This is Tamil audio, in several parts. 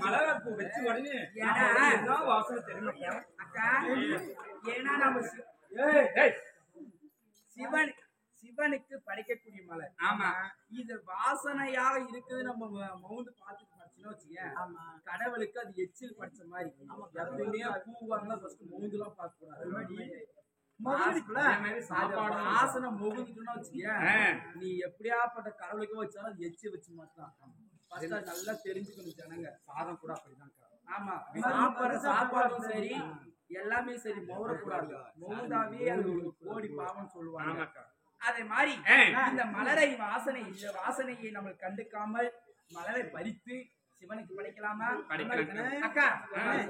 மலர்ப்பு வச்சு உடனே வாசனை தெரியுமா அக்கா? ஏன்னா நம்ம சிவனுக்கு படைக்கக்கூடிய மலர். ஆமா, இது வாசனையாக இருக்குது. நம்ம மவுந்து பார்த்துட்டு படிச்சுன்னா வச்சுக்கேன், கடவுளுக்கு அது எச்சில் படிச்ச மாதிரி. எப்பவுமே பூவாங்க ஃபர்ஸ்ட் மவுந்துலாம் பார்க்க கூடாது. வாசனை முகுந்துட்டுன்னா வச்சுக்கேன், நீ எப்படியாப்பட்ட கடவுளுக்கு வச்சாலும் அது எச்சி வச்சு மாட்டான். நல்லா தெரிஞ்சுக்கணும் ஜனங்க. சாதம் கூட அப்படிதான். ஆமா, சாப்பாடும் சரி எல்லாமே சரி மௌரக்கூடாது. மௌதாவே அது ஒரு கோடி பாவம் சொல்லுவாங்க. அதே மாதிரி இந்த மலரை வாசனையை நம்ம கண்டுக்காமல் மலரை பறித்து சிவனுக்கு படைக்கலாமா? அக்கா,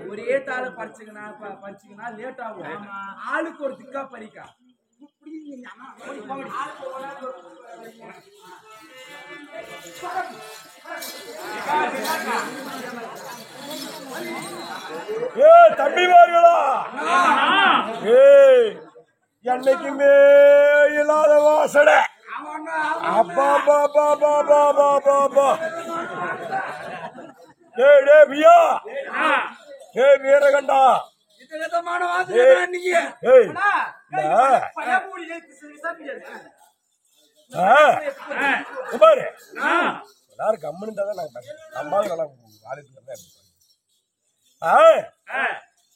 ஒரே தாள பறிச்சுங்கன்னா லேட் ஆகும். ஆளுக்கு ஒரு திக்கா பறிக்கா. தம்பிமார்களா, என்னைக்குமே இல்லாத வாசனை. அப்பா வீரகண்டா, எல்லாரும் கம்முன்னு தான்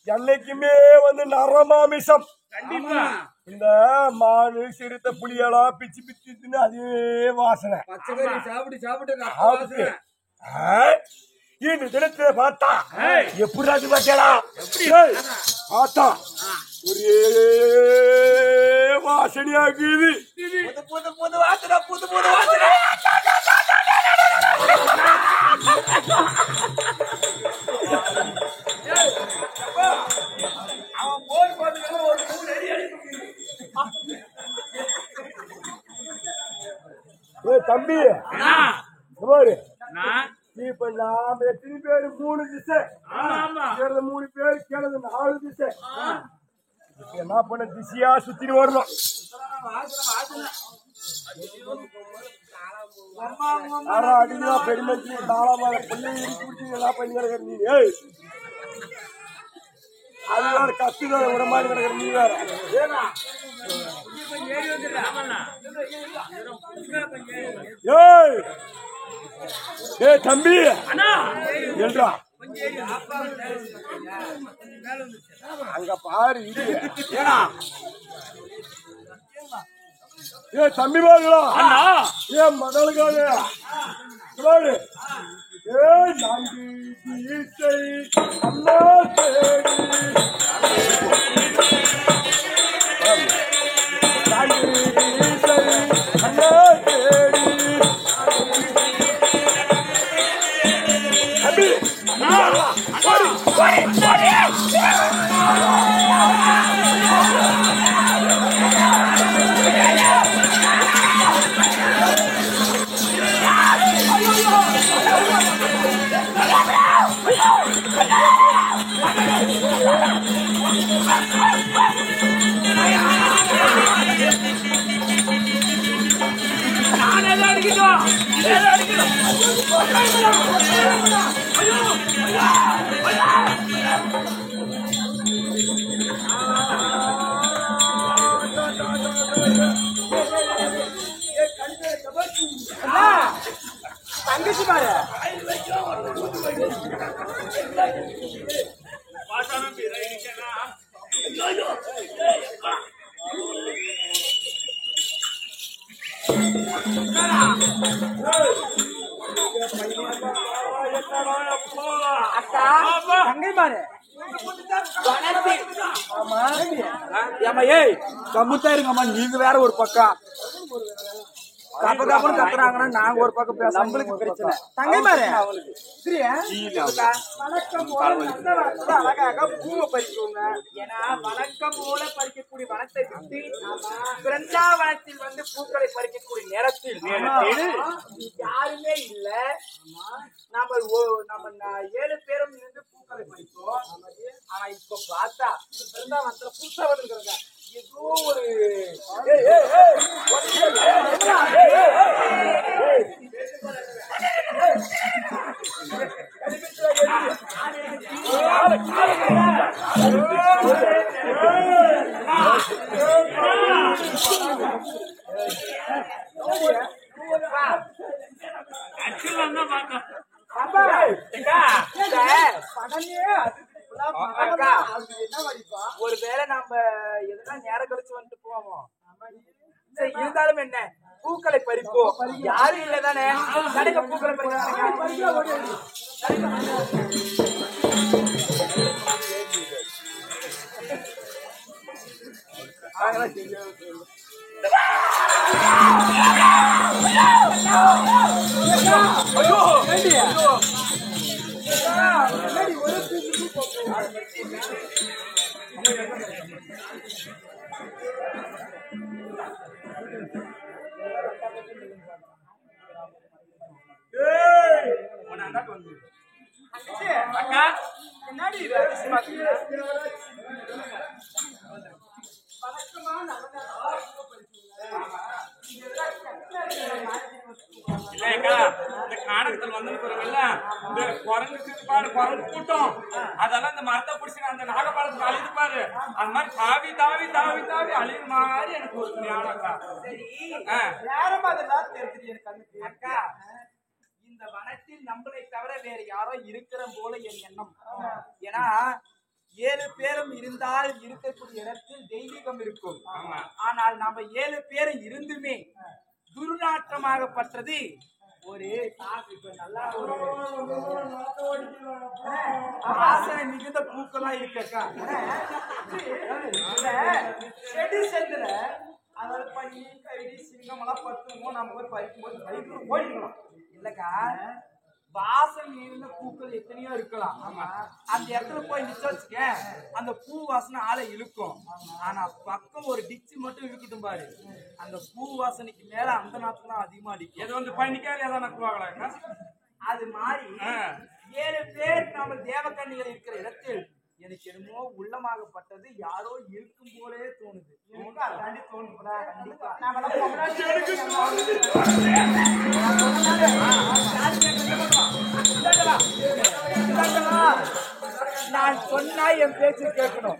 என்னைக்குமே வந்து நரமாமிசம். இந்த மானு சிறுத்த புளியெல்லாம் பிச்சு பிச்சு அதே வாசனை. இந்த தினத்துல பார்த்தா எப்படி பார்த்தா ஒரே வாசனையாகுது. புது வாசனை அவன் போர் போட்டு ஒரு தம்பி பாரு, இப்ப நாம எத்தனை பேரு 3 திசை, 3 பேரு கேளது 4 திசை. என்ன பண்ண திசையா சுத்திட்டு வரணும். அடியா பெருமைக்கு தாளமாக பிள்ளைங்க என்ன பண்ணி நீ அது வேற கத்துத விட மாதிரி கிடக்குற நீ வேற. தம்பி என்றா அங்க பாரு இது தம்பி பாருங்களா ஏன் மகளுக்காக பாரு. அண்ணா தங்கச்சி பாரு அக்கா தங்கை பாரு கம்முத்தா இருங்கம்மா. நீங்க வேற ஒரு பக்கம் கப்பன்னு கத்துறாங்கன்னா நாங்க ஒரு பக்கம் பேச நம்மளுக்கு பிரச்சனை. தங்கை பாரு அழகாக பூவை பறிக்கோங்க. ஏன்னா வழக்கம் போல பறிக்கக்கூடிய வனத்தை விட்டு பிருந்தாவனத்தில் வந்து பூக்களை பறிக்கக்கூடிய நேரத்தில் யாருமே இல்ல. நம்ம 7 பேரும் இருந்து பூக்களை பறிப்போம். ஆனா இப்ப பார்த்தா பிருந்தாவனத்துல புதுசா வந்துருக்காங்க. ஏதோ ஒரு ஒருவேளை நாம எதுனா நேரம் கழிச்சு வந்துட்டு போவோம். சரி, இருந்தாலும் என்ன, பூக்களை பறிப்போம். யாரும் இல்லதானே நடக்க பூக்களை பறிக்க. காணகத்தில் வந்து இந்த குரங்கு கூட்டம் அதெல்லாம் இந்த மரத்தை பிடிச்சி அந்த நாகப்பாலத்துக்கு அழிது பாரு. அந்த மாதிரி தாவி தாவி தாவி தாவி அழிவு மாதிரி எனக்கு ஒரு ஞானக்கா. அக்கா, இந்த வனத்தில் நம்மளை தவிர வேற யாரோ இருக்கிற போல என் எண்ணம். ஏன்னா 7 பேரும் இருந்தால் இருக்கக்கூடிய இடத்தில் தெய்வீகம் இருக்கும். ஆனால் நாம 7 பேர் இருந்துமே துர்நாற்றமாகப்பட்டது ஒரு நல்லா ஒரு வாசனை மிகுந்த பூக்கெல்லாம் இருக்கக்கா. செடி செல்லுல அதாவது பண்ணி கைடி சிங்கம் எல்லாம் பத்துமோ நம்ம போய் பறிக்கும்போது பறிக்க போயிடலாம் இல்லக்கா. வாசனை இருந்த பூக்கள் எத்தனையோ இருக்கலாம். அந்த இடத்துல போய் நிச்ச வச்சுக்க அந்த பூ வாசனை ஆளை இழுக்கும். ஆனா பக்கம் ஒரு டிச்சு மட்டும் இழுக்கட்டும் பாரு, அந்த பூ வாசனைக்கு மேல அந்த நாட்டம் தான் அதிகமா அடிக்கும். எது வந்து பண்ணிக்காது எதாவது நக்குவாங்களா? அது மாதிரி 7 பேர் நம்ம தேவக்கண்ணிகள் இருக்கிற இடத்தில் எனக்கு என்னமோ உள்ளமாகப்பட்டது யாரோ இருக்கும் போலே தோணுது. தாண்டி தோணுதா? கண்டிப்பா நான் சொன்னா என் பேச்சு கேட்கணும்.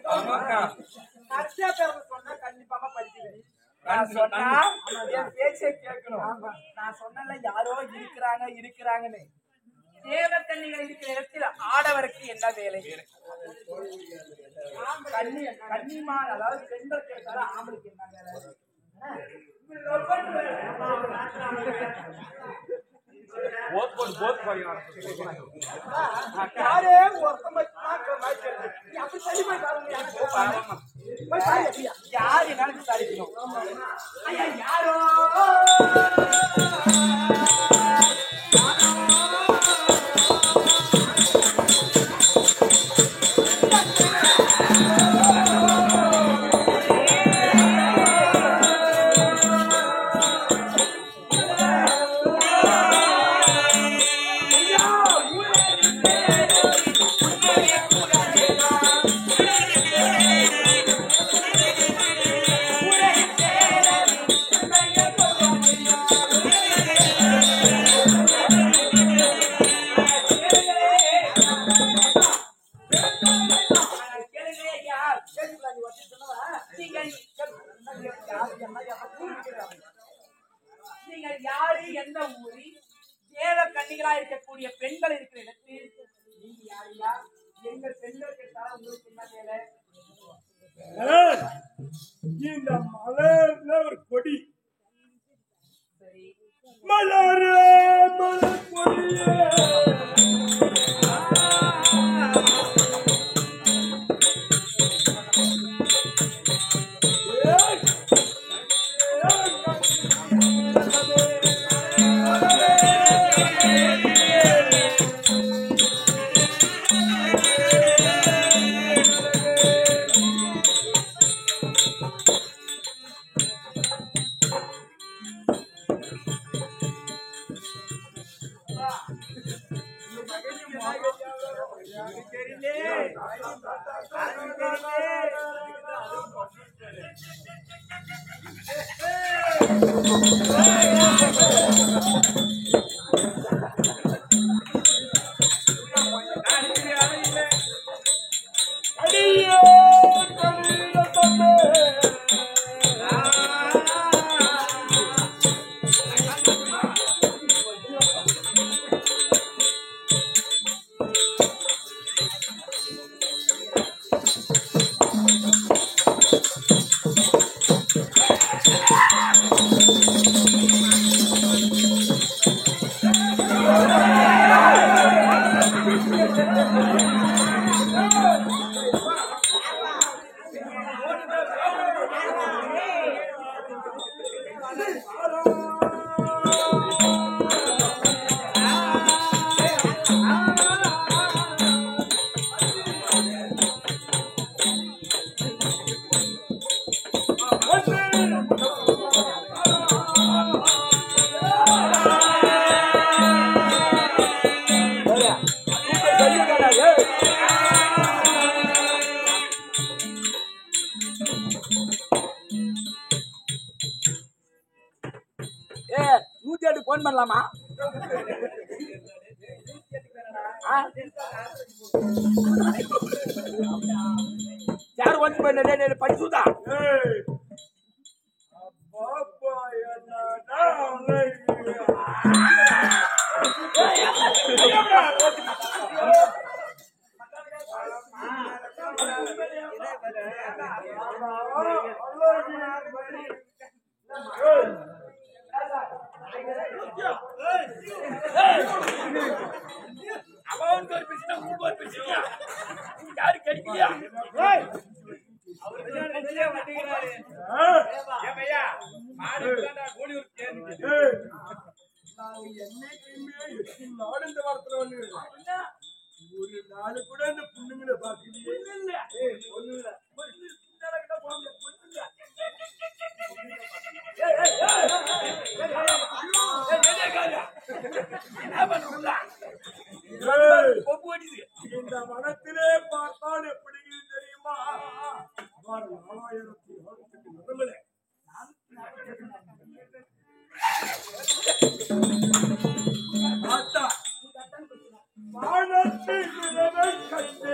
சொன்னா கண்டிப்பாக படிக்கிறேன். நான் சொன்னா என் பேச்சை கேட்கணும். நான் சொன்னல யாரோ இருக்கிறாங்கன்னு. தேவக்கண்ணிகள் இருக்கிற இடத்தில் ஆடவருக்கு என்ன வேலை? கன்னிமான் அதாவது பெண்கள் கேட்டாலும் ஆம்பளுக்கு என்ன வேலை? யாரு என்னாலும் விசாரிக்கணும். யாரோ நீங்கள் யாரு, எந்த ஊரி, தேவ கன்னிகளா இருக்கக்கூடிய பெண்கள் இருக்கிற இடத்தில் நீங்க யாரையா? எங்கள் பெண்கள் கேட்டாலும் உங்களுக்கு என்ன வேலை? இந்த மலர்ல ஒரு கொடி. சரி, மலர் கொடியே ஓபன் பண்ணலாமா? யார் ஓபன் பண்ண படிச்சுதா? யாரு கிடைக்கலையா? ஒரு நாள் கூட இந்த பொண்ணுங்களை பாக்கலையே. இந்த வனத்திலே பார்த்தால் எப்படி தெரியுமா? 4000 வானத்தில் நிலவை கண்டு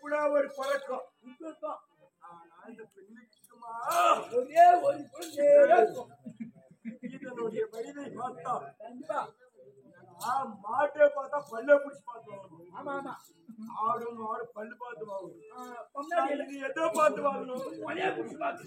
கூட ஒரு பழக்கம் அந்த பெண்ணுக்குமா ஒரே ஒரு இதனுடைய வயதை பார்த்தா மாட்டை பார்த்தா பல்ல பிடிச்சி பார்த்து வாங்கணும். ஆமா ஆமா, ஆடு மாடு பல்லு பார்த்து வாங்கணும். இது எதோ பார்த்து வாங்கணும், பழைய பிடிச்சி பார்த்து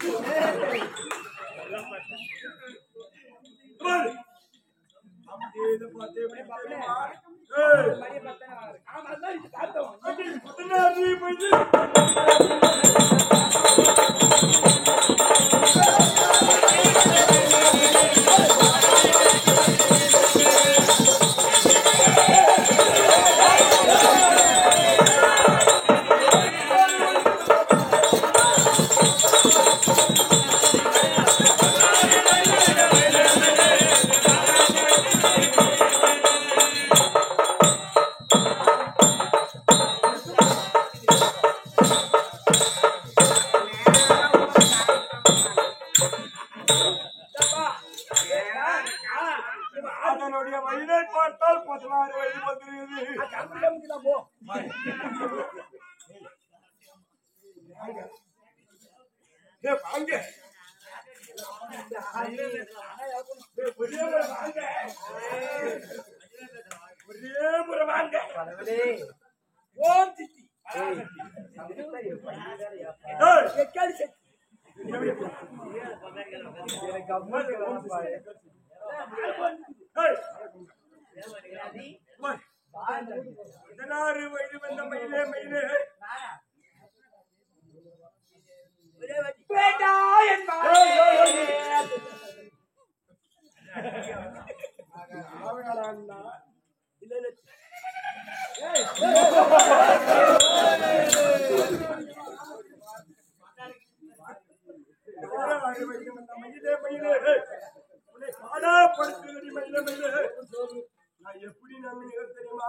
அதனுடைய வயதை பார்த்தால் 16 வயது வந்துருது. வாங்க ஒரே முறை வாங்க. ஓம் சித்தி பதினாறு வயது வந்த மயிலே மயிலே நான் எப்படி நம்பினீங்க தெரியுமா?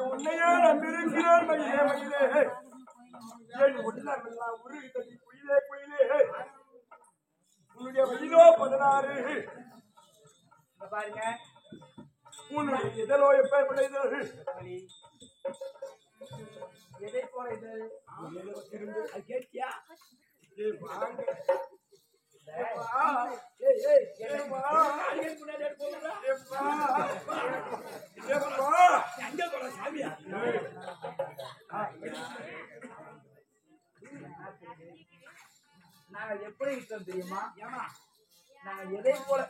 உன்னையே நம்பியிருக்கிறேன் மயிலே மயிலே ஏன் உள்ளமெல்லாம் உருகுதடி குயிலே குயிலே உன்னுடைய வயதோ 16 பாருங்க உன்னுடைய இதழோ எப்பேற்பட்ட இதழ் எதை போல இது அது கேட்டியா நாங்க எப்படி இருக்கோம் தெரியுமா நாங்க எதை போல